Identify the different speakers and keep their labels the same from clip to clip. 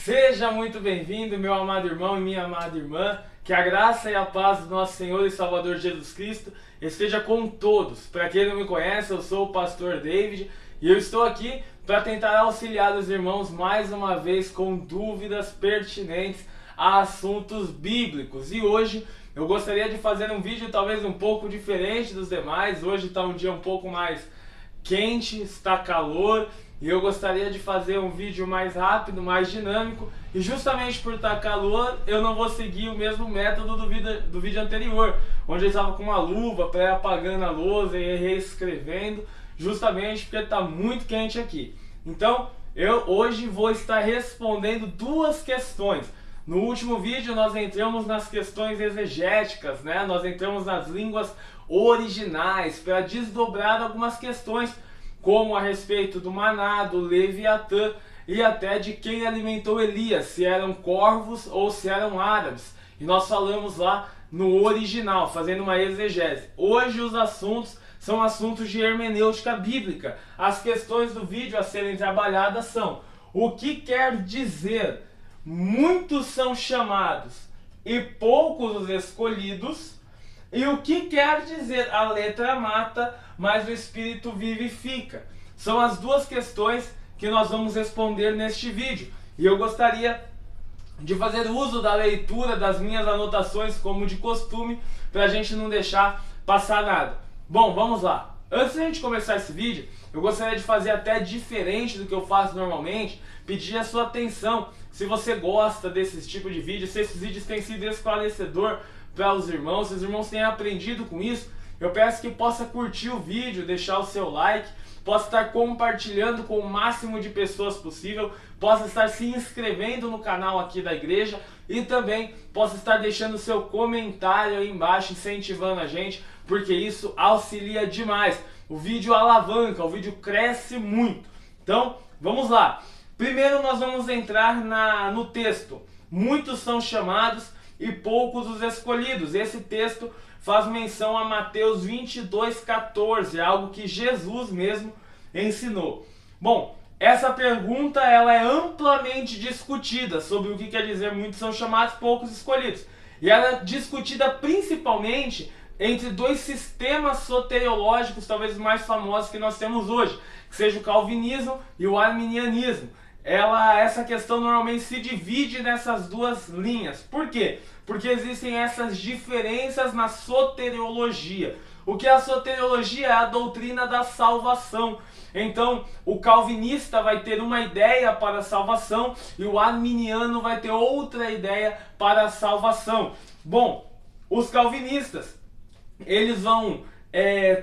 Speaker 1: Seja muito bem-vindo, meu amado irmão e minha amada irmã. Que a graça e a paz do nosso Senhor e Salvador Jesus Cristo esteja com todos. Para quem não me conhece, eu sou o pastor David e eu estou aqui para tentar auxiliar os irmãos mais uma vez com dúvidas pertinentes a assuntos bíblicos. E hoje eu gostaria de fazer um vídeo talvez um pouco diferente dos demais. Hoje está um dia um pouco mais quente, está calor, e eu gostaria de fazer um vídeo mais rápido, mais dinâmico, e justamente por estar calor eu não vou seguir o mesmo método do vídeo anterior, onde eu estava com uma luva para apagando a lousa e reescrevendo, justamente porque está muito quente aqui. Então eu hoje vou estar respondendo duas questões. No último vídeo nós entramos nas questões exegéticas, né? Nós entramos nas línguas originais para desdobrar algumas questões, como a respeito do maná, do Leviatã e até de quem alimentou Elias, se eram corvos ou se eram árabes. E nós falamos lá no original, fazendo uma exegese. Hoje os assuntos são assuntos de hermenêutica bíblica. As questões do vídeo a serem trabalhadas são: o que quer dizer muitos são chamados e poucos os escolhidos? E o que quer dizer a letra mata, mas o Espírito vivifica? São as duas questões que nós vamos responder neste vídeo. E eu gostaria de fazer uso da leitura das minhas anotações, como de costume, para a gente não deixar passar nada. Bom, vamos lá. Antes de a gente começar esse vídeo, eu gostaria de fazer até diferente do que eu faço normalmente, pedir a sua atenção. Se você gosta desse tipo de vídeo, se esses vídeos têm sido esclarecedor para os irmãos, se os irmãos têm aprendido com isso, eu peço que possa curtir o vídeo, deixar o seu like, possa estar compartilhando com o máximo de pessoas possível, possa estar se inscrevendo no canal aqui da igreja e também possa estar deixando o seu comentário aí embaixo, incentivando a gente, porque isso auxilia demais. O vídeo alavanca, o vídeo cresce muito. Então, vamos lá. Primeiro nós vamos entrar no texto. Muitos são chamados e poucos os escolhidos. Esse texto faz menção a Mateus 22:14, algo que Jesus mesmo ensinou. Bom, essa pergunta ela é amplamente discutida sobre o que quer dizer muitos são chamados, poucos escolhidos. E ela é discutida principalmente entre dois sistemas soteriológicos, talvez os mais famosos que nós temos hoje, que seja o calvinismo e o arminianismo. Essa questão normalmente se divide nessas duas linhas. Por quê? Porque existem essas diferenças na soteriologia. O que é a soteriologia? É a doutrina da salvação. Então, o calvinista vai ter uma ideia para a salvação e o arminiano vai ter outra ideia para a salvação. Bom, os calvinistas, eles vão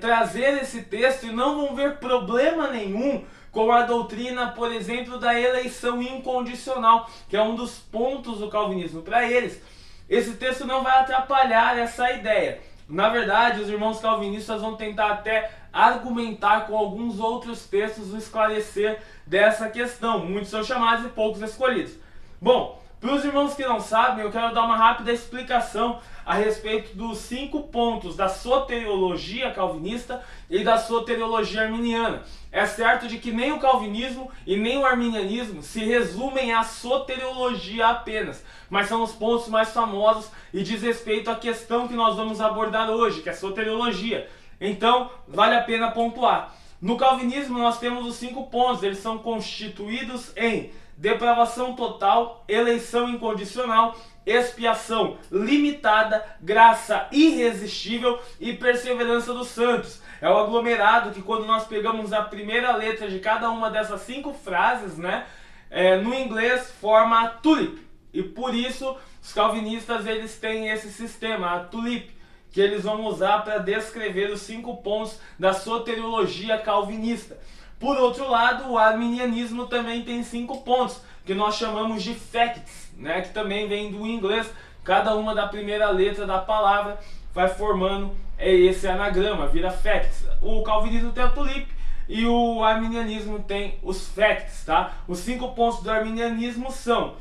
Speaker 1: trazer esse texto e não vão ver problema nenhum com a doutrina, por exemplo, da eleição incondicional, que é um dos pontos do calvinismo. Para eles, esse texto não vai atrapalhar essa ideia. Na verdade, os irmãos calvinistas vão tentar até argumentar com alguns outros textos o esclarecer dessa questão. Muitos são chamados e poucos escolhidos. Bom, para os irmãos que não sabem, eu quero dar uma rápida explicação a respeito dos 5 pontos da soteriologia calvinista e da soteriologia arminiana. É certo de que nem o calvinismo e nem o arminianismo se resumem à soteriologia apenas, mas são os pontos mais famosos e diz respeito à questão que nós vamos abordar hoje, que é a soteriologia. Então, vale a pena pontuar. No calvinismo nós temos os 5 pontos, eles são constituídos em depravação total, eleição incondicional, expiação limitada, graça irresistível e perseverança dos santos. É o aglomerado que, quando nós pegamos a primeira letra de cada uma dessas 5 frases, né, no inglês forma a tulip. E por isso os calvinistas eles têm esse sistema, a tulip, que eles vão usar para descrever os 5 pontos da soteriologia calvinista. Por outro lado, o arminianismo também tem 5 pontos, que nós chamamos de facts, né? Que também vem do inglês. Cada uma da primeira letra da palavra vai formando esse anagrama, vira facts. O calvinismo tem a tulip e o arminianismo tem os facts, tá? Os 5 pontos do arminianismo são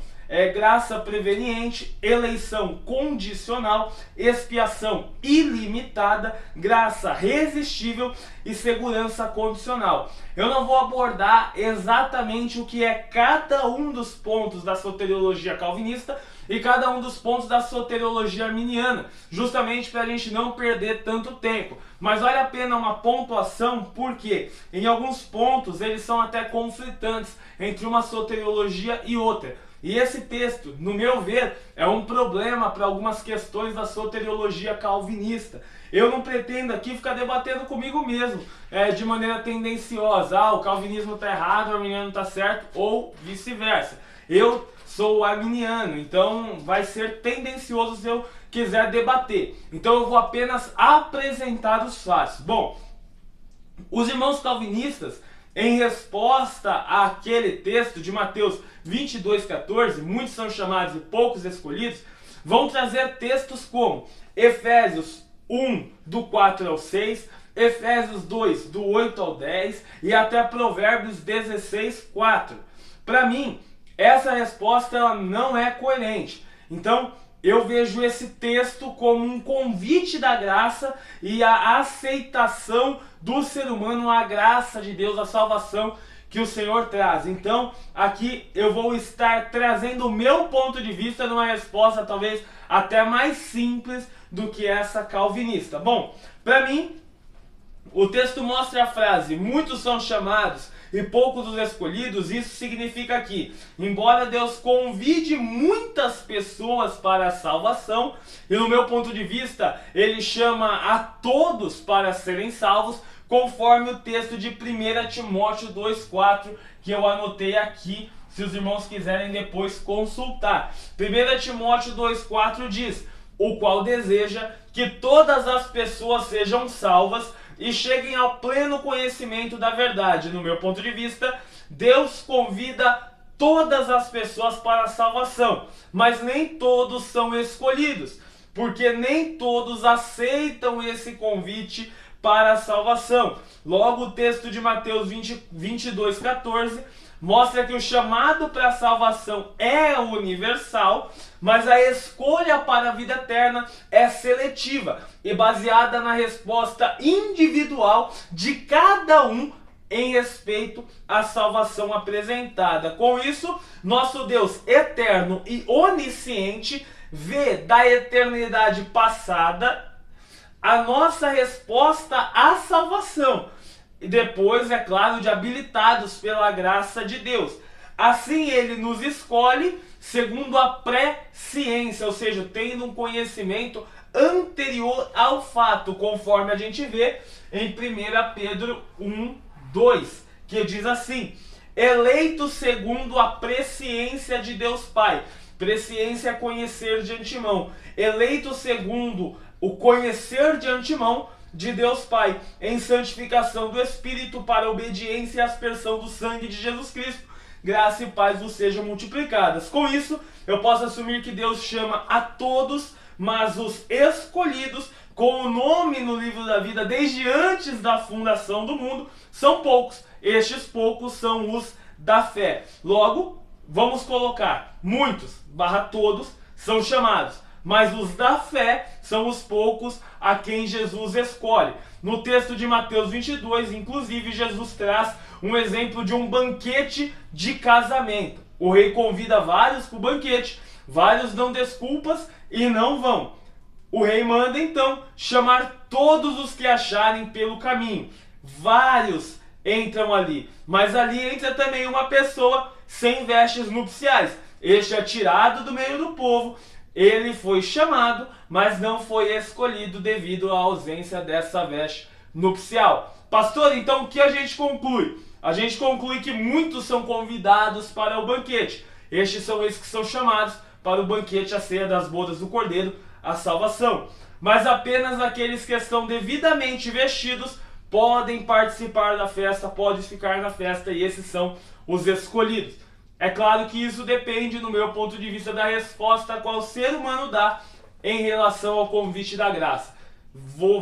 Speaker 1: graça preveniente, eleição condicional, expiação ilimitada, graça resistível e segurança condicional. Eu não vou abordar exatamente o que é cada um dos pontos da soteriologia calvinista e cada um dos pontos da soteriologia arminiana, justamente para a gente não perder tanto tempo. Mas vale a pena uma pontuação, porque em alguns pontos eles são até conflitantes entre uma soteriologia e outra. E esse texto, no meu ver, é um problema para algumas questões da soteriologia calvinista. Eu não pretendo aqui ficar debatendo comigo mesmo, de maneira tendenciosa. Ah, o calvinismo está errado, o arminiano está certo, ou vice-versa. Eu sou arminiano, então vai ser tendencioso se eu quiser debater. Então eu vou apenas apresentar os fatos. Bom, os irmãos calvinistas, em resposta àquele texto de Mateus 22,14, muitos são chamados e poucos escolhidos, vão trazer textos como Efésios 1, do 4 ao 6, Efésios 2, do 8 ao 10 e até Provérbios 16, 4. Para mim, essa resposta ela não é coerente. Então, eu vejo esse texto como um convite da graça e a aceitação do ser humano à graça de Deus, à salvação que o Senhor traz. Então, aqui eu vou estar trazendo o meu ponto de vista numa resposta talvez até mais simples do que essa calvinista. Bom, para mim, o texto mostra a frase, muitos são chamados e poucos os escolhidos. Isso significa que, embora Deus convide muitas pessoas para a salvação, e no meu ponto de vista, Ele chama a todos para serem salvos, conforme o texto de 1 Timóteo 2,4, que eu anotei aqui, se os irmãos quiserem depois consultar. 1 Timóteo 2,4 diz, o qual deseja que todas as pessoas sejam salvas e cheguem ao pleno conhecimento da verdade. No meu ponto de vista, Deus convida todas as pessoas para a salvação, mas nem todos são escolhidos, porque nem todos aceitam esse convite para a salvação. Logo, o texto de Mateus 22,14 mostra que o chamado para a salvação é universal, mas a escolha para a vida eterna é seletiva e baseada na resposta individual de cada um em respeito à salvação apresentada. Com isso, nosso Deus eterno e onisciente vê da eternidade passada a nossa resposta à salvação. E depois, é claro, de habilitados pela graça de Deus. Assim Ele nos escolhe segundo a presciência, ou seja, tendo um conhecimento anterior ao fato, conforme a gente vê em 1 Pedro 1:2, que diz assim, eleitos segundo a presciência de Deus Pai. Presciência é conhecer de antemão. Eleitos segundo o conhecer de antemão de Deus Pai, em santificação do Espírito para a obediência e aspersão do sangue de Jesus Cristo, graça e paz vos sejam multiplicadas. Com isso, eu posso assumir que Deus chama a todos, mas os escolhidos, com o nome no livro da vida desde antes da fundação do mundo, são poucos. Estes poucos são os da fé. Logo, vamos colocar muitos / todos são chamados, mas os da fé são os poucos a quem Jesus escolhe. No texto de Mateus 22, inclusive, Jesus traz um exemplo de um banquete de casamento. O rei convida vários para o banquete, vários dão desculpas e não vão. O rei manda então chamar todos os que acharem pelo caminho. Vários entram ali, mas ali entra também uma pessoa sem vestes nupciais. Este é tirado do meio do povo. Ele foi chamado, mas não foi escolhido devido à ausência dessa veste nupcial. Pastor, então o que a gente conclui? A gente conclui que muitos são convidados para o banquete. Estes são esses que são chamados para o banquete, a ceia das bodas do Cordeiro, a salvação. Mas apenas aqueles que estão devidamente vestidos podem participar da festa, podem ficar na festa, e esses são os escolhidos. É claro que isso depende, no meu ponto de vista, da resposta a qual o ser humano dá em relação ao convite da graça.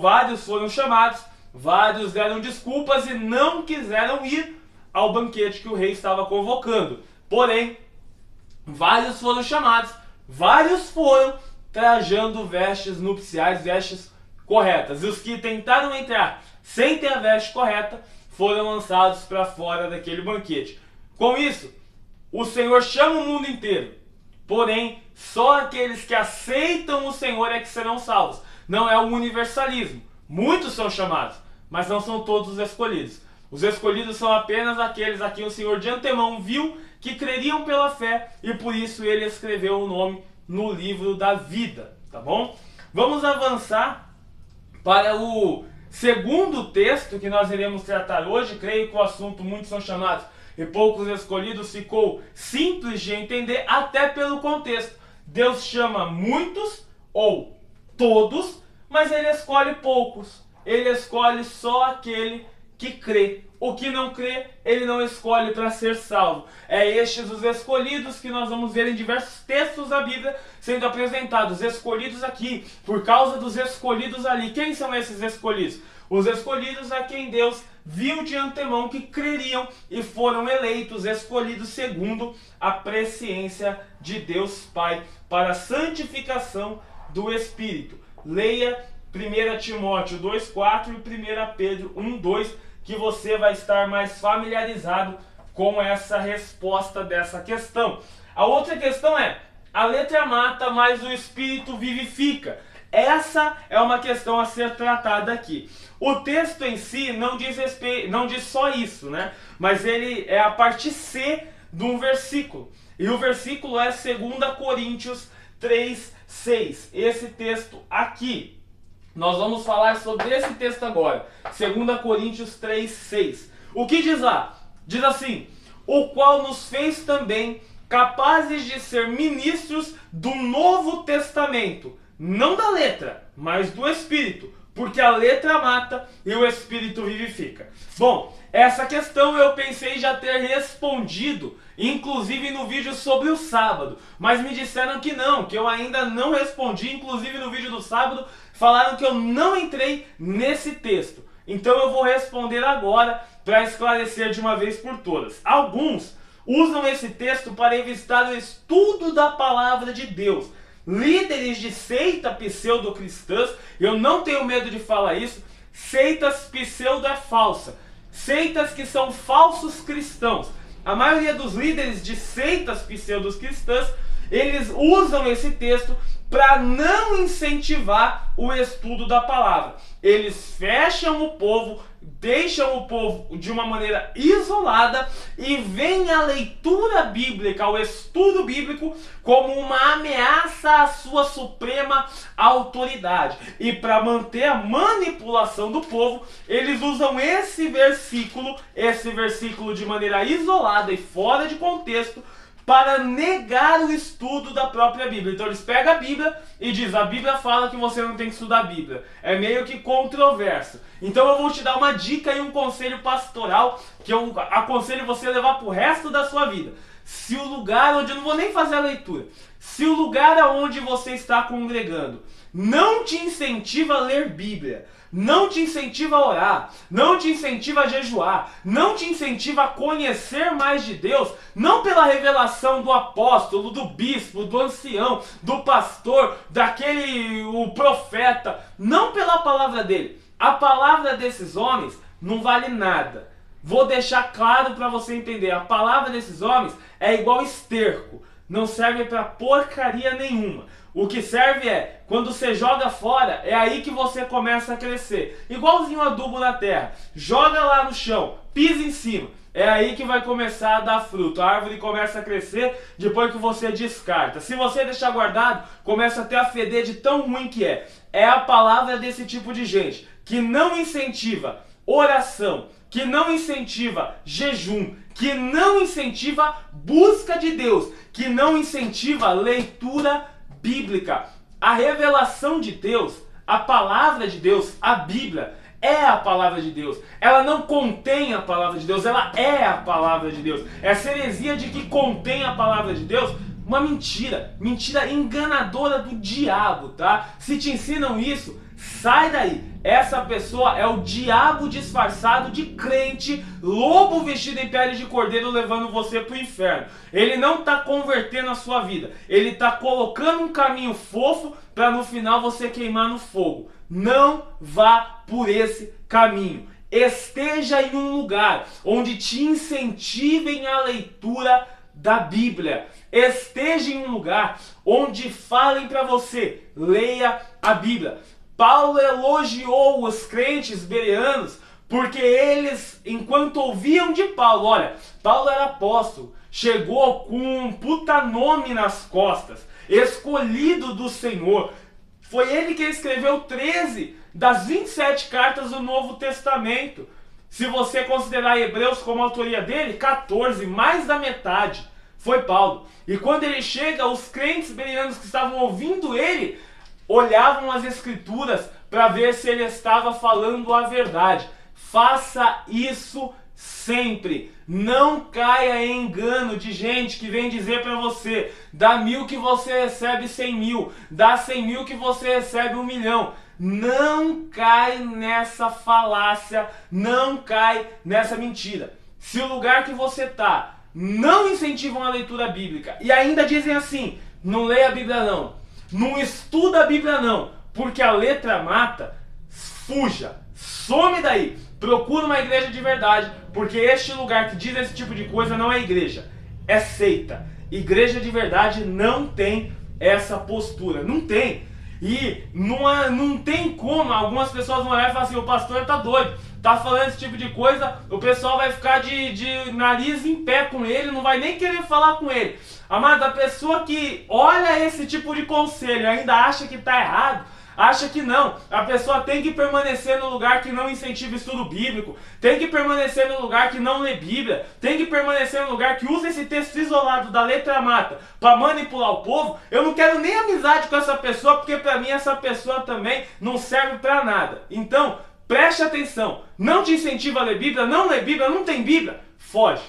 Speaker 1: Vários foram chamados, vários deram desculpas e não quiseram ir ao banquete que o rei estava convocando. Porém, vários foram chamados, vários foram trajando vestes nupciais, vestes corretas. E os que tentaram entrar sem ter a veste correta foram lançados para fora daquele banquete. Com isso, o Senhor chama o mundo inteiro. Porém, só aqueles que aceitam o Senhor é que serão salvos. Não é o universalismo. Muitos são chamados, mas não são todos os escolhidos. Os escolhidos são apenas aqueles a quem o Senhor de antemão viu que creriam pela fé e por isso ele escreveu o nome no livro da vida, tá bom? Vamos avançar para o segundo texto que nós iremos tratar hoje. Creio que o assunto muitos são chamados e poucos escolhidos ficou simples de entender até pelo contexto. Deus chama muitos ou todos, mas ele escolhe poucos. Ele escolhe só aquele que crê. O que não crê, ele não escolhe para ser salvo. É estes os escolhidos que nós vamos ver em diversos textos da Bíblia sendo apresentados. Escolhidos aqui, por causa dos escolhidos ali. Quem são esses escolhidos? Os escolhidos a quem Deus viu de antemão que creriam e foram eleitos, escolhidos segundo a presciência de Deus Pai, para a santificação do Espírito. Leia 1 Timóteo 2,4 e 1 Pedro 1,2, que você vai estar mais familiarizado com essa resposta dessa questão. A outra questão é: a letra mata, mas o Espírito vivifica. Essa é uma questão a ser tratada aqui. O texto em si não diz só isso, né? Mas ele é a parte C de um versículo. E o versículo é 2 Coríntios 3:6. Esse texto aqui. Nós vamos falar sobre esse texto agora. 2 Coríntios 3:6. O que diz lá? Diz assim: o qual nos fez também capazes de ser ministros do Novo Testamento. Não da letra, mas do Espírito. Porque a letra mata e o Espírito vivifica. Bom, essa questão eu pensei já ter respondido, inclusive no vídeo sobre o sábado. Mas me disseram que não, que eu ainda não respondi. Inclusive no vídeo do sábado falaram que eu não entrei nesse texto. Então eu vou responder agora para esclarecer de uma vez por todas. Alguns usam esse texto para evitar o estudo da palavra de Deus. Líderes de seita pseudo-cristãs, eu não tenho medo de falar isso, seitas pseudo é falsa. Seitas que são falsos cristãos. A maioria dos líderes de seitas pseudo-cristãs, eles usam esse texto para não incentivar o estudo da palavra. Eles fecham o povo, deixam o povo de uma maneira isolada e veem a leitura bíblica, o estudo bíblico, como uma ameaça à sua suprema autoridade. E para manter a manipulação do povo, eles usam esse versículo de maneira isolada e fora de contexto, para negar o estudo da própria Bíblia. Então eles pegam a Bíblia e dizem: a Bíblia fala que você não tem que estudar a Bíblia. É meio que controverso. Então eu vou te dar uma dica e um conselho pastoral que eu aconselho você a levar para o resto da sua vida. Se o lugar onde, eu não vou nem fazer a leitura, se o lugar onde você está congregando não te incentiva a ler Bíblia, não te incentiva a orar, não te incentiva a jejuar, não te incentiva a conhecer mais de Deus, não pela revelação do apóstolo, do bispo, do ancião, do pastor, o profeta, não pela palavra dele. A palavra desses homens não vale nada. Vou deixar claro para você entender. A palavra desses homens é igual esterco. Não serve para porcaria nenhuma. O que serve é, quando você joga fora, é aí que você começa a crescer. Igualzinho adubo na terra. Joga lá no chão, pisa em cima. É aí que vai começar a dar fruto. A árvore começa a crescer depois que você descarta. Se você deixar guardado, começa até a feder de tão ruim que é. É a palavra desse tipo de gente, que não incentiva oração, que não incentiva jejum, que não incentiva busca de Deus, que não incentiva leitura bíblica. A revelação de Deus, a palavra de Deus, a Bíblia, é a palavra de Deus. Ela não contém a palavra de Deus, ela é a palavra de Deus. Essa heresia de que contém a palavra de Deus, uma mentira enganadora do diabo, tá? Se te ensinam isso, Sai daí. Essa pessoa é o diabo disfarçado de crente, lobo vestido em pele de cordeiro levando você para o inferno. Ele não está convertendo a sua vida. Ele está colocando um caminho fofo para no final você queimar no fogo. Não vá por esse caminho. Esteja em um lugar onde te incentivem a leitura da Bíblia. Esteja em um lugar onde falem para você, leia a Bíblia. Paulo elogiou os crentes bereanos porque eles, enquanto ouviam de Paulo, olha, Paulo era apóstolo, chegou com um puta nome nas costas, escolhido do Senhor. Foi ele que escreveu 13 das 27 cartas do Novo Testamento. Se você considerar Hebreus como autoria dele, 14, mais da metade, foi Paulo. E quando ele chega, os crentes bereanos que estavam ouvindo ele, olhavam as escrituras para ver se ele estava falando a verdade. Faça isso sempre. Não caia em engano de gente que vem dizer para você: dá 1.000 que você recebe 100.000, dá 100.000 que você recebe 1 milhão. Não cai nessa falácia, não cai nessa mentira. Se o lugar que você está não incentivam a leitura bíblica e ainda dizem assim: não leia a Bíblia não, não estuda a Bíblia não, porque a letra mata, fuja, some daí. Procura uma igreja de verdade, porque este lugar que diz esse tipo de coisa não é igreja, é seita. Igreja de verdade não tem essa postura, não tem. E não tem como algumas pessoas vão olhar e falar assim: o pastor tá doido, tá falando esse tipo de coisa, o pessoal vai ficar de nariz em pé com ele, não vai nem querer falar com ele. Amado, a pessoa que olha esse tipo de conselho e ainda acha que tá errado, acha que não. A pessoa tem que permanecer no lugar que não incentiva estudo bíblico, tem que permanecer no lugar que não lê Bíblia, tem que permanecer no lugar que usa esse texto isolado da letra mata para manipular o povo. Eu não quero nem amizade com essa pessoa, porque para mim essa pessoa também não serve para nada. Então, preste atenção. Não te incentiva a ler Bíblia, não lê Bíblia, não tem Bíblia, foge.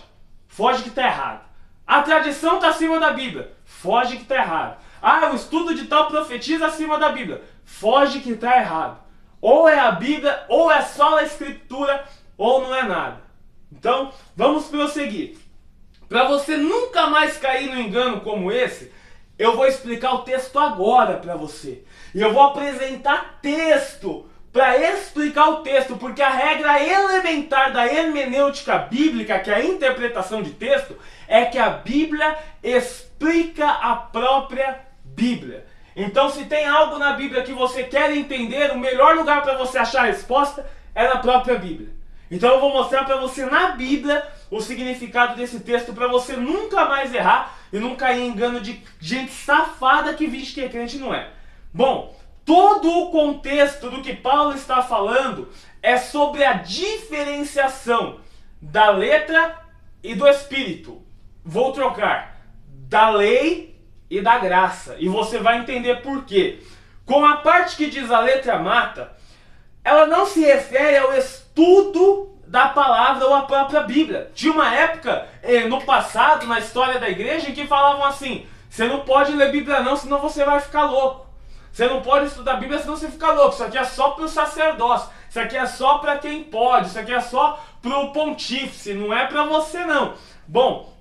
Speaker 1: Foge que tá errado. A tradição está acima da Bíblia, foge que está errado. Ah, o estudo de tal profetiza acima da Bíblia, foge que está errado. Ou é a Bíblia, ou é só a Escritura, ou não é nada. Então, vamos prosseguir. Para você nunca mais cair no engano como esse, eu vou explicar o texto agora para você. E eu vou apresentar texto para explicar o texto, porque a regra elementar da hermenêutica bíblica, que é a interpretação de texto, é que a Bíblia explica a própria Bíblia. Então, se tem algo na Bíblia que você quer entender, o melhor lugar para você achar a resposta é na própria Bíblia. Então eu vou mostrar para você na Bíblia o significado desse texto, para você nunca mais errar e não cair em engano de gente safada que finge que é crente e não é. Bom, todo o contexto do que Paulo está falando é sobre a diferenciação da letra e do espírito. Vou trocar da lei e da graça. E você vai entender por quê. Com a parte que diz a letra mata, ela não se refere ao estudo da palavra ou a própria Bíblia. Tinha uma época, no passado, na história da igreja, em que falavam assim: você não pode ler Bíblia não, senão você vai ficar louco. Você não pode estudar a Bíblia, senão você fica louco. Isso aqui é só para o sacerdócio. Isso aqui é só para quem pode. Isso aqui é só para o pontífice. Não é para você não. Bom,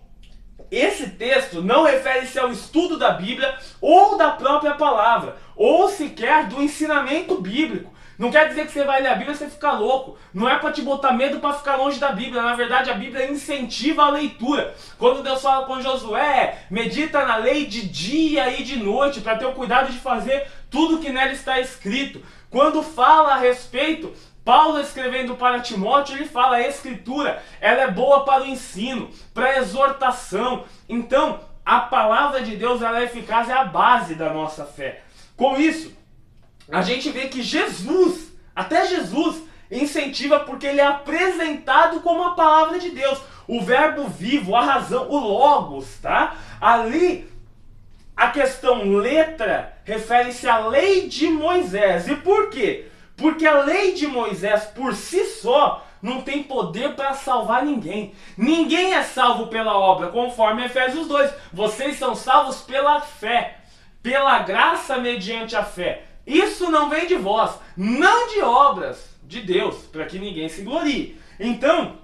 Speaker 1: esse texto não refere-se ao estudo da Bíblia ou da própria palavra, ou sequer do ensinamento bíblico. Não quer dizer que você vai ler a Bíblia e você fica louco. Não é para te botar medo para ficar longe da Bíblia. Na verdade, a Bíblia incentiva a leitura. Quando Deus fala com Josué, medita na lei de dia e de noite, para ter o cuidado de fazer tudo que nela está escrito. Quando fala a respeito, Paulo escrevendo para Timóteo, ele fala: a Escritura, ela é boa para o ensino, para a exortação. Então, a palavra de Deus, ela é eficaz, é a base da nossa fé. Com isso, a gente vê que Jesus, até Jesus, incentiva porque ele é apresentado como a palavra de Deus, o verbo vivo, a razão, o logos, tá? Ali, a questão letra refere-se à lei de Moisés. E por quê? Porque a lei de Moisés, por si só, não tem poder para salvar ninguém. Ninguém é salvo pela obra, conforme Efésios 2. Vocês são salvos pela fé, pela graça mediante a fé. Isso não vem de vós, não de obras de Deus, para que ninguém se glorie. Então,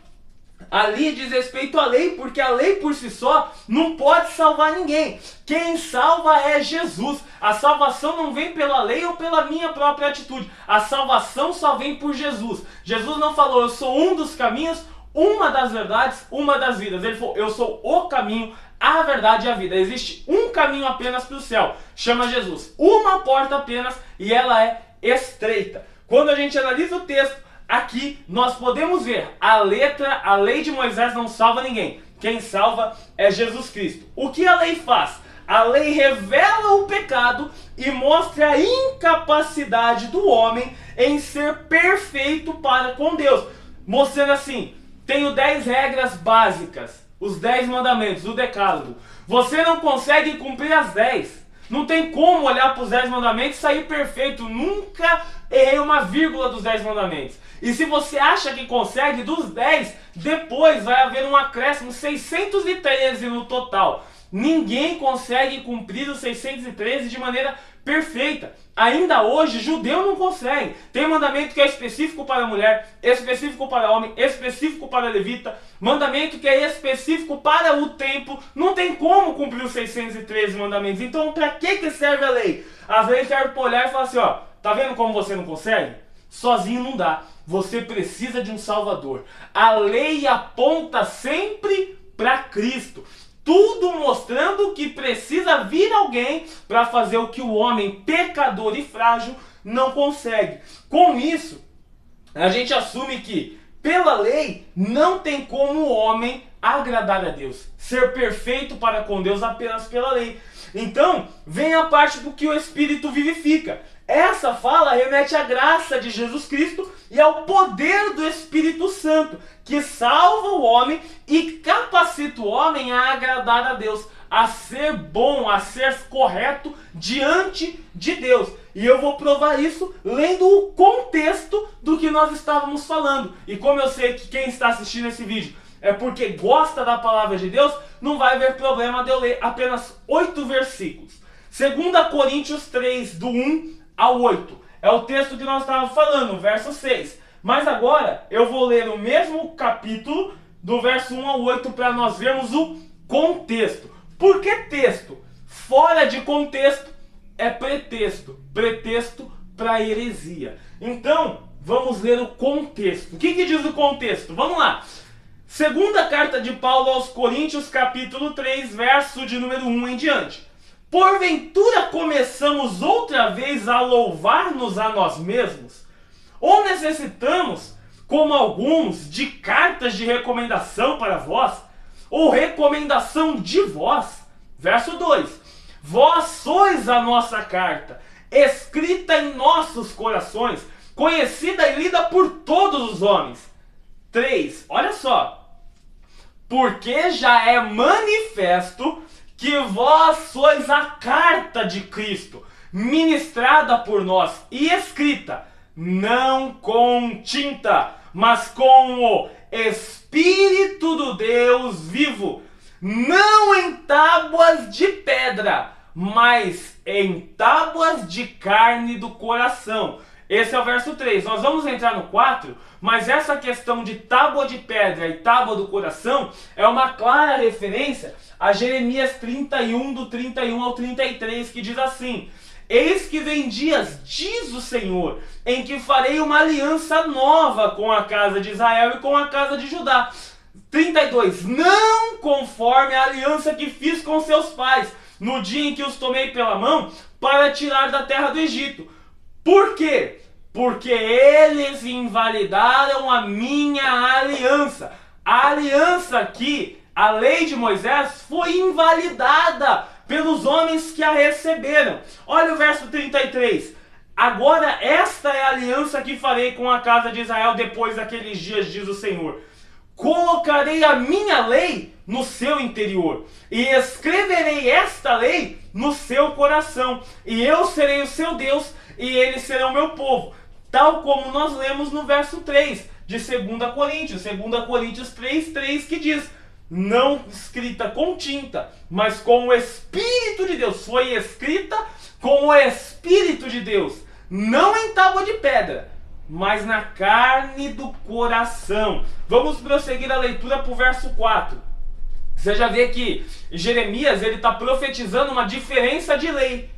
Speaker 1: ali diz respeito à lei, porque a lei por si só não pode salvar ninguém. Quem salva é Jesus. A salvação não vem pela lei ou pela minha própria atitude. A salvação só vem por Jesus. Jesus não falou, eu sou um dos caminhos, uma das verdades, uma das vidas. Ele falou, eu sou o caminho, a verdade e a vida. Existe um caminho apenas para o céu, chama Jesus. Uma porta apenas e ela é estreita. Quando a gente analisa o texto, aqui nós podemos ver a lei de Moisés não salva ninguém. Quem salva é Jesus Cristo. O que a lei faz? A lei revela o pecado e mostra a incapacidade do homem em ser perfeito para com Deus. Mostrando assim, tenho 10 regras básicas, os 10 mandamentos, o decálogo. Você não consegue cumprir as 10. Não tem como olhar para os 10 mandamentos e sair perfeito. Nunca errei uma vírgula dos 10 mandamentos. E se você acha que consegue, dos 10, depois vai haver um acréscimo, 613 no total. Ninguém consegue cumprir os 613 de maneira perfeita. Ainda hoje, judeu não consegue. Tem mandamento que é específico para a mulher, específico para homem, específico para levita, mandamento que é específico para o tempo. Não tem como cumprir os 613 mandamentos. Então, para que serve a lei? Às vezes serve para olhar e falar assim, ó, tá vendo como você não consegue? Sozinho não dá. Você precisa de um Salvador. A lei aponta sempre para Cristo. Tudo mostrando que precisa vir alguém para fazer o que o homem pecador e frágil não consegue. Com isso, a gente assume que, pela lei, não tem como o homem agradar a Deus, ser perfeito para com Deus apenas pela lei. Então, vem a parte do que o Espírito vivifica. Essa fala remete à graça de Jesus Cristo e ao poder do Espírito Santo, que salva o homem e capacita o homem a agradar a Deus, a ser bom, a ser correto diante de Deus. E eu vou provar isso lendo o contexto do que nós estávamos falando. E como eu sei que quem está assistindo esse vídeo é porque gosta da palavra de Deus, não vai haver problema de eu ler apenas 8 versículos. 2 Coríntios 3, do 1 ao 8. É o texto que nós estávamos falando, verso 6. Mas agora eu vou ler o mesmo capítulo, do verso 1 ao 8, para nós vermos o contexto. Por que texto? Fora de contexto é pretexto. Pretexto para heresia. Então, vamos ler o contexto. O que diz o contexto? Vamos lá. Segunda carta de Paulo aos Coríntios, capítulo 3, verso de número 1 em diante. Porventura começamos outra vez a louvar-nos a nós mesmos? Ou necessitamos, como alguns, de cartas de recomendação para vós? Ou recomendação de vós? Verso 2. Vós sois a nossa carta, escrita em nossos corações, conhecida e lida por todos os homens. 3. Olha só. Porque já é manifesto que vós sois a carta de Cristo, ministrada por nós e escrita, não com tinta, mas com o Espírito do Deus vivo, não em tábuas de pedra, mas em tábuas de carne do coração. Esse é o verso 3. Nós vamos entrar no 4, mas essa questão de tábua de pedra e tábua do coração é uma clara referência a Jeremias 31, do 31 ao 33, que diz assim: Eis que vem dias, diz o Senhor, em que farei uma aliança nova com a casa de Israel e com a casa de Judá. 32. Não conforme a aliança que fiz com seus pais, no dia em que os tomei pela mão, para tirar da terra do Egito. Por quê? Porque eles invalidaram a minha aliança. A aliança aqui, a lei de Moisés, foi invalidada pelos homens que a receberam. Olha o verso 33. Agora esta é a aliança que farei com a casa de Israel depois daqueles dias, diz o Senhor. Colocarei a minha lei no seu interior e escreverei esta lei no seu coração. E eu serei o seu Deus e eles serão meu povo. Tal como nós lemos no verso 3 de 2 Coríntios. 2 Coríntios 3, 3, que diz: não escrita com tinta, mas com o Espírito de Deus. Foi escrita com o Espírito de Deus, não em tábua de pedra, mas na carne do coração. Vamos prosseguir a leitura para o verso 4. Você já vê que Jeremias está profetizando uma diferença de lei.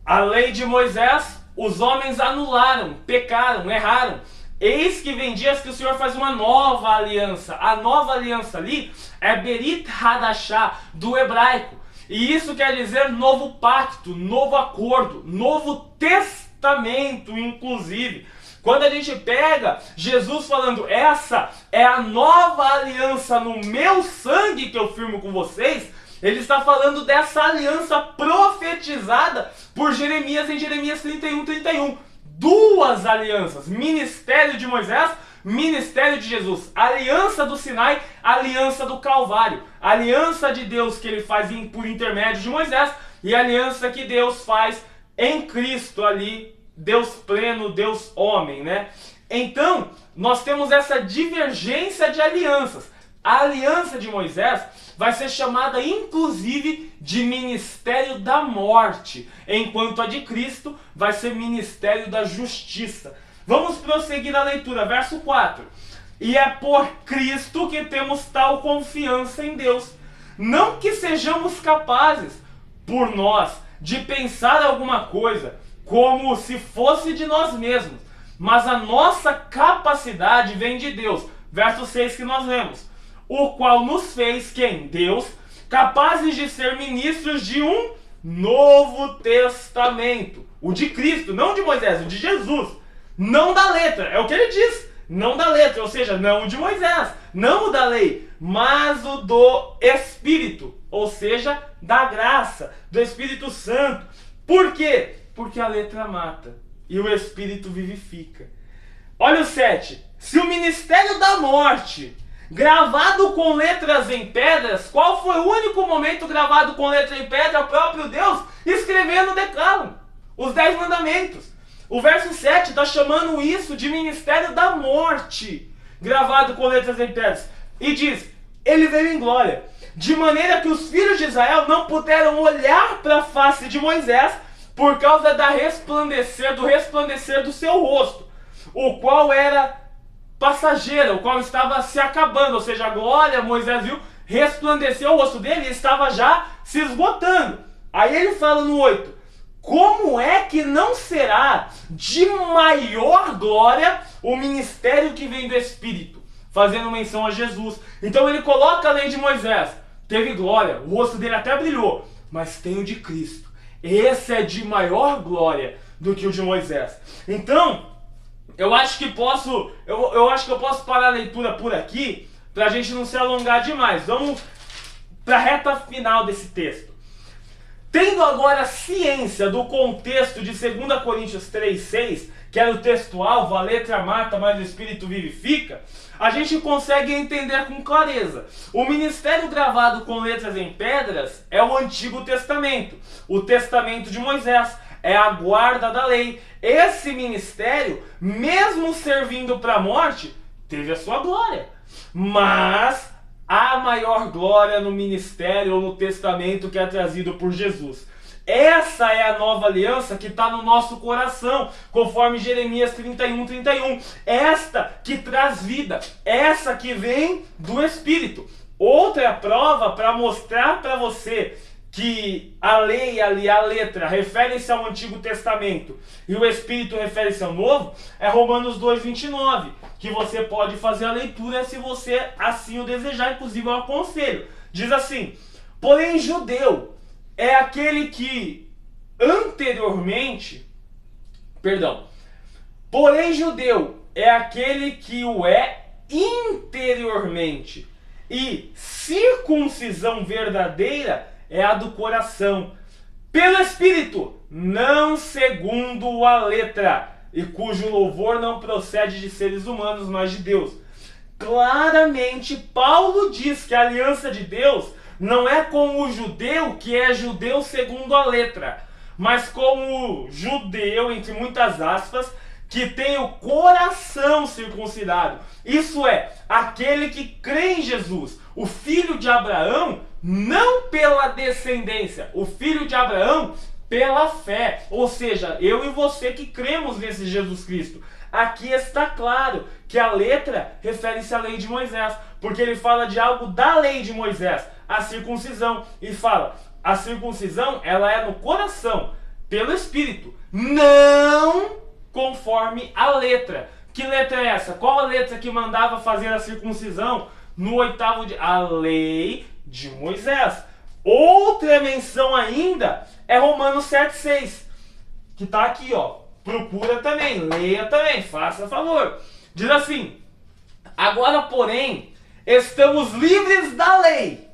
Speaker 1: A lei de Moisés, os homens anularam, pecaram, erraram. Eis que vem dias que o Senhor faz uma nova aliança. A nova aliança ali é Berit Hadashah, do hebraico. E isso quer dizer novo pacto, novo acordo, novo testamento, inclusive. Quando a gente pega Jesus falando, essa é a nova aliança no meu sangue que eu firmo com vocês, ele está falando dessa aliança profetizada por Jeremias em Jeremias 31:31. Duas alianças, ministério de Moisés, ministério de Jesus. Aliança do Sinai, aliança do Calvário. Aliança de Deus que ele faz por intermédio de Moisés e aliança que Deus faz em Cristo ali, Deus pleno, Deus homem, né? Então, nós temos essa divergência de alianças. A aliança de Moisés vai ser chamada inclusive de ministério da morte, enquanto a de Cristo vai ser ministério da justiça. Vamos prosseguir a leitura, verso 4. E é por Cristo que temos tal confiança em Deus. Não que sejamos capazes, por nós, de pensar alguma coisa como se fosse de nós mesmos, mas a nossa capacidade vem de Deus. Verso 6 que nós lemos. O qual nos fez, quem? Deus, capazes de ser ministros de um novo testamento. O de Cristo, não de Moisés, o de Jesus. Não da letra, é o que ele diz. Não da letra, ou seja, não o de Moisés, não o da lei, mas o do Espírito, ou seja, da graça, do Espírito Santo. Por quê? Porque a letra mata e o Espírito vivifica. Olha o 7. Se o ministério da morte, gravado com letras em pedras, qual foi o único momento gravado com letra em pedra? O próprio Deus escrevendo o Decálogo, os 10 mandamentos. O verso 7 está chamando isso de ministério da morte, gravado com letras em pedras. E diz, ele veio em glória, de maneira que os filhos de Israel não puderam olhar para a face de Moisés, por causa do resplandecer do seu rosto, o qual era passageira, o qual estava se acabando, ou seja, a glória, Moisés viu, resplandeceu o rosto dele e estava já se esgotando. Aí ele fala no 8, como é que não será de maior glória o ministério que vem do Espírito? Fazendo menção a Jesus. Então ele coloca a lei de Moisés, teve glória, o rosto dele até brilhou, mas tem o de Cristo. Esse é de maior glória do que o de Moisés. Então, eu acho que eu posso parar a leitura por aqui, para a gente não se alongar demais. Vamos para a reta final desse texto. Tendo agora ciência do contexto de 2 Coríntios 3:6, que era o texto-alvo, a letra mata, mas o Espírito vivifica, a gente consegue entender com clareza. O ministério gravado com letras em pedras é o Antigo Testamento, o Testamento de Moisés, é a guarda da lei. Esse ministério, mesmo servindo para a morte, teve a sua glória. Mas há maior glória no ministério ou no testamento que é trazido por Jesus. Essa é a nova aliança que está no nosso coração, conforme Jeremias 31:31. Esta que traz vida, essa que vem do Espírito. Outra prova para mostrar para você que a lei ali, a letra, refere-se ao Antigo Testamento e o Espírito refere-se ao Novo, é Romanos 2:29, que você pode fazer a leitura se você assim o desejar, inclusive eu aconselho. Diz assim, porém judeu é aquele que porém judeu é aquele que o é interiormente, e circuncisão verdadeira é a do coração, pelo Espírito, não segundo a letra, e cujo louvor não procede de seres humanos, mas de Deus. Claramente, Paulo diz que a aliança de Deus não é com o judeu que é judeu segundo a letra, mas com o judeu, entre muitas aspas, que tem o coração circuncidado. Isso é, aquele que crê em Jesus, o filho de Abraão, não pela descendência, o filho de Abraão pela fé. Ou seja, eu e você que cremos nesse Jesus Cristo. Aqui está claro que a letra refere-se à lei de Moisés, porque ele fala de algo da lei de Moisés, a circuncisão, e fala, a circuncisão ela é no coração, pelo Espírito, não conforme a letra. Que letra é essa? Qual a letra que mandava fazer a circuncisão no 8º dia? A lei de Moisés. Outra menção ainda é Romanos 7,6, que está aqui, ó. Procura também, leia também, faça favor. Diz assim: agora, porém, estamos livres da lei,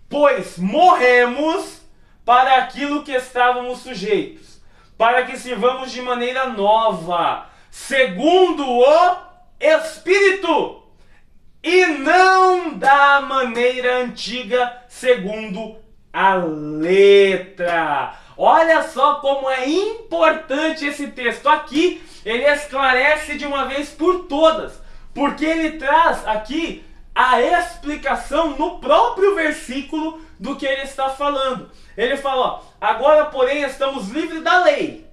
Speaker 1: pois morremos para aquilo que estávamos sujeitos, para que sirvamos de maneira nova, segundo o Espírito, e não da maneira antiga, segundo a letra. Olha só como é importante esse texto. Aqui ele esclarece de uma vez por todas, porque ele traz aqui a explicação no próprio versículo do que ele está falando. Ele fala, ó, agora porém estamos livres da lei.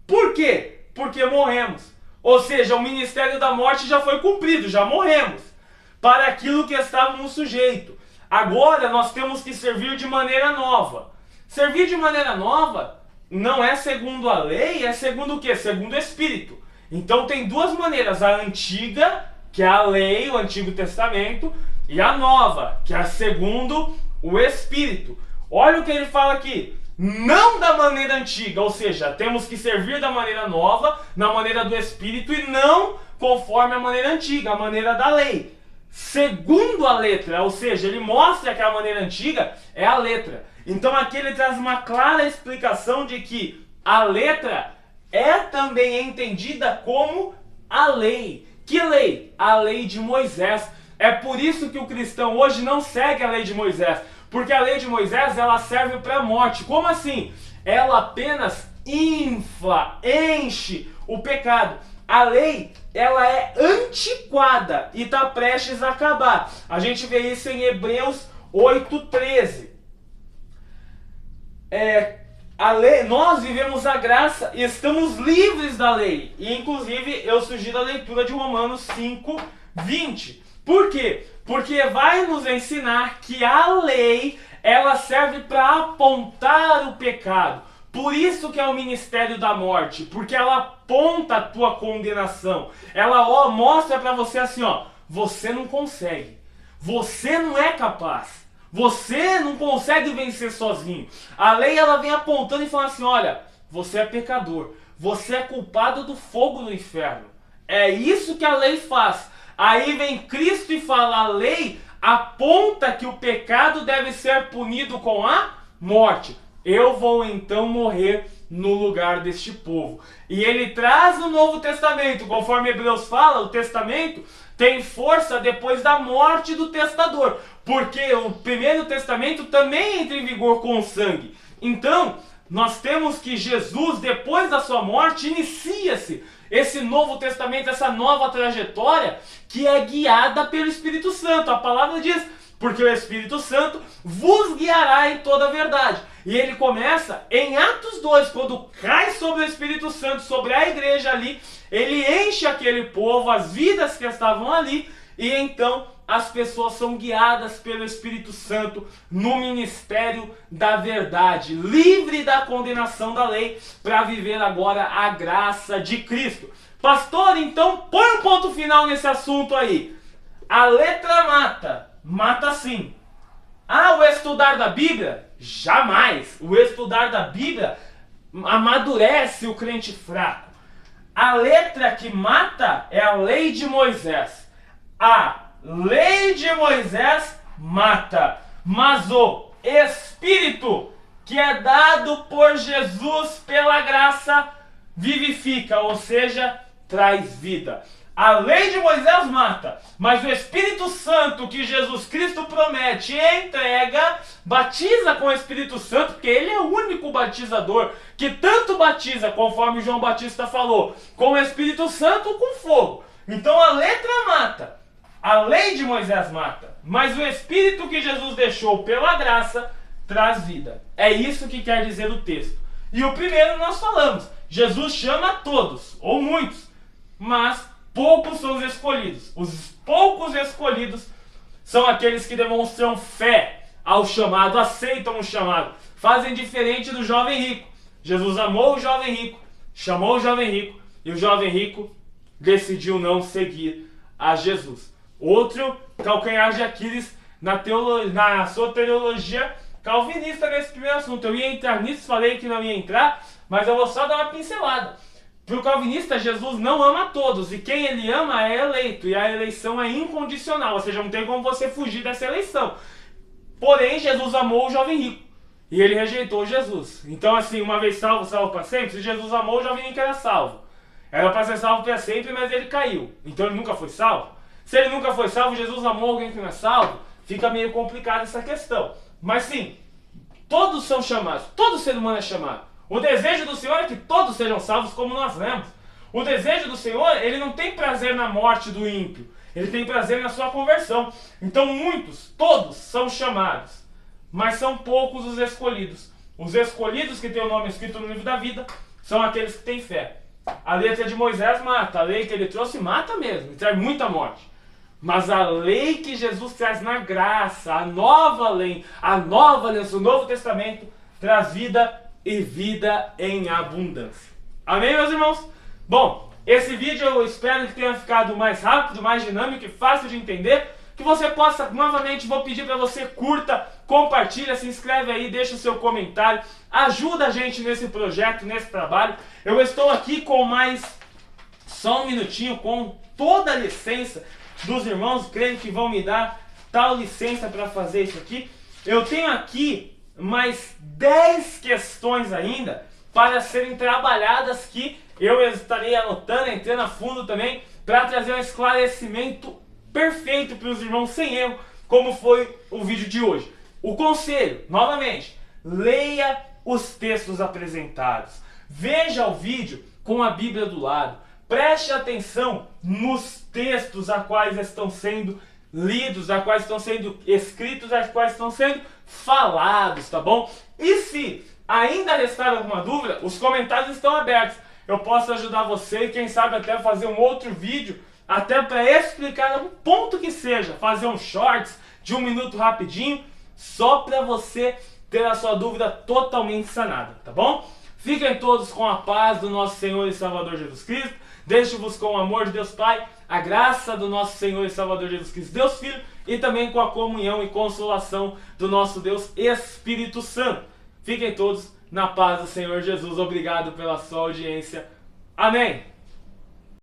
Speaker 1: Por quê? Porque morremos. Ou seja, o ministério da morte já foi cumprido, já morremos para aquilo que estávamos sujeitos. Agora nós temos que servir de maneira nova. Servir de maneira nova não é segundo a lei, é segundo o quê? Segundo o Espírito. Então tem duas maneiras, a antiga, que é a lei, o Antigo Testamento, e a nova, que é segundo o Espírito. Olha o que ele fala aqui, não da maneira antiga, ou seja, temos que servir da maneira nova, na maneira do Espírito, e não conforme a maneira antiga, a maneira da lei. Segundo a letra, ou seja, ele mostra que a maneira antiga é a letra. Então aqui ele traz uma clara explicação de que a letra é também entendida como a lei. Que lei? A lei de Moisés. É por isso que o cristão hoje não segue a lei de Moisés, porque a lei de Moisés ela serve para a morte. Como assim? Ela apenas infla, enche o pecado. A lei, ela é antiquada e está prestes a acabar. A gente vê isso em Hebreus 8,13. A lei, nós vivemos a graça e estamos livres da lei. E inclusive eu sugiro a leitura de Romanos 5:20. Por quê? Porque vai nos ensinar que a lei ela serve para apontar o pecado. Por isso que é o ministério da morte, porque ela aponta a tua condenação. Ela mostra para você assim, ó, você não consegue, você não é capaz, você não consegue vencer sozinho. A lei ela vem apontando e falando assim, olha, você é pecador, você é culpado do fogo do inferno. É isso que a lei faz. Aí vem Cristo e fala, a lei aponta que o pecado deve ser punido com a morte. Eu vou então morrer no lugar deste povo. E ele traz o Novo Testamento, conforme Hebreus fala, o Testamento tem força depois da morte do testador, porque o Primeiro Testamento também entra em vigor com o sangue. Então, nós temos que Jesus, depois da sua morte, inicia-se esse Novo Testamento, essa nova trajetória que é guiada pelo Espírito Santo. A palavra diz, porque o Espírito Santo vos guiará em toda a verdade. E ele começa em Atos 2, quando cai sobre o Espírito Santo, sobre a igreja ali, ele enche aquele povo, as vidas que estavam ali, e então as pessoas são guiadas pelo Espírito Santo no ministério da verdade, livre da condenação da lei, para viver agora a graça de Cristo. Pastor, então põe um ponto final nesse assunto aí. A letra mata, mata sim. Ah, o estudar da Bíblia? Jamais. O estudar da Bíblia amadurece o crente fraco. A letra que mata é a lei de Moisés. A lei de Moisés mata, mas o Espírito que é dado por Jesus pela graça vivifica, ou seja, traz vida. A lei de Moisés mata, mas o Espírito Santo que Jesus Cristo promete e entrega, batiza com o Espírito Santo, porque ele é o único batizador que tanto batiza, conforme João Batista falou, com o Espírito Santo com fogo. Então a letra mata, a lei de Moisés mata, mas o Espírito que Jesus deixou pela graça traz vida. É isso que quer dizer o texto. E o primeiro nós falamos, Jesus chama todos, ou muitos, mas poucos são os escolhidos. Os poucos escolhidos são aqueles que demonstram fé ao chamado, aceitam o chamado, fazem diferente do jovem rico. Jesus amou o jovem rico, chamou o jovem rico, e o jovem rico decidiu não seguir a Jesus. Outro calcanhar de Aquiles na sua teologia calvinista nesse primeiro assunto. Eu ia entrar nisso, falei que não ia entrar, mas eu vou só dar uma pincelada. Para o calvinista, Jesus não ama todos, e quem ele ama é eleito, e a eleição é incondicional, ou seja, não tem como você fugir dessa eleição. Porém, Jesus amou o jovem rico, e ele rejeitou Jesus. Então assim, uma vez salvo, salvo para sempre. Se Jesus amou, o jovem rico era salvo. Era para ser salvo para sempre, mas ele caiu. Então ele nunca foi salvo. Se ele nunca foi salvo, Jesus amou alguém que não é salvo, fica meio complicada essa questão. Mas sim, todos são chamados, todo ser humano é chamado. O desejo do Senhor é que todos sejam salvos, como nós lemos. O desejo do Senhor, ele não tem prazer na morte do ímpio, ele tem prazer na sua conversão. Então muitos, todos são chamados, mas são poucos os escolhidos. Os escolhidos que têm o nome escrito no livro da vida são aqueles que têm fé. A letra de Moisés mata, a lei que ele trouxe mata mesmo, e traz muita morte. Mas a lei que Jesus traz na graça, a nova lei, o Novo Testamento, traz vida e vida em abundância. Amém, meus irmãos? Bom, esse vídeo eu espero que tenha ficado mais rápido, mais dinâmico e fácil de entender. Que você possa, novamente, vou pedir para você, curta, compartilha, se inscreve aí, deixa o seu comentário. Ajuda a gente nesse projeto, nesse trabalho. Eu estou aqui com só um minutinho, com toda a licença dos irmãos, creio que vão me dar tal licença para fazer isso aqui. Eu tenho aqui mais 10 questões ainda para serem trabalhadas, que eu estarei anotando, entrando a fundo também, para trazer um esclarecimento perfeito para os irmãos, sem erro, como foi o vídeo de hoje. O conselho, novamente, leia os textos apresentados, veja o vídeo com a Bíblia do lado, preste atenção nos textos a quais estão sendo lidos, a quais estão sendo escritos, a quais estão sendo falados, tá bom? E se ainda restar alguma dúvida, os comentários estão abertos. Eu posso ajudar você e quem sabe até fazer um outro vídeo, até para explicar um ponto que seja, fazer um shorts de 1 minuto rapidinho, só para você ter a sua dúvida totalmente sanada, tá bom? Fiquem todos com a paz do nosso Senhor e Salvador Jesus Cristo. Deixo-vos com o amor de Deus Pai, a graça do nosso Senhor e Salvador Jesus Cristo, Deus Filho, e também com a comunhão e consolação do nosso Deus Espírito Santo. Fiquem todos na paz do Senhor Jesus. Obrigado pela sua audiência. Amém.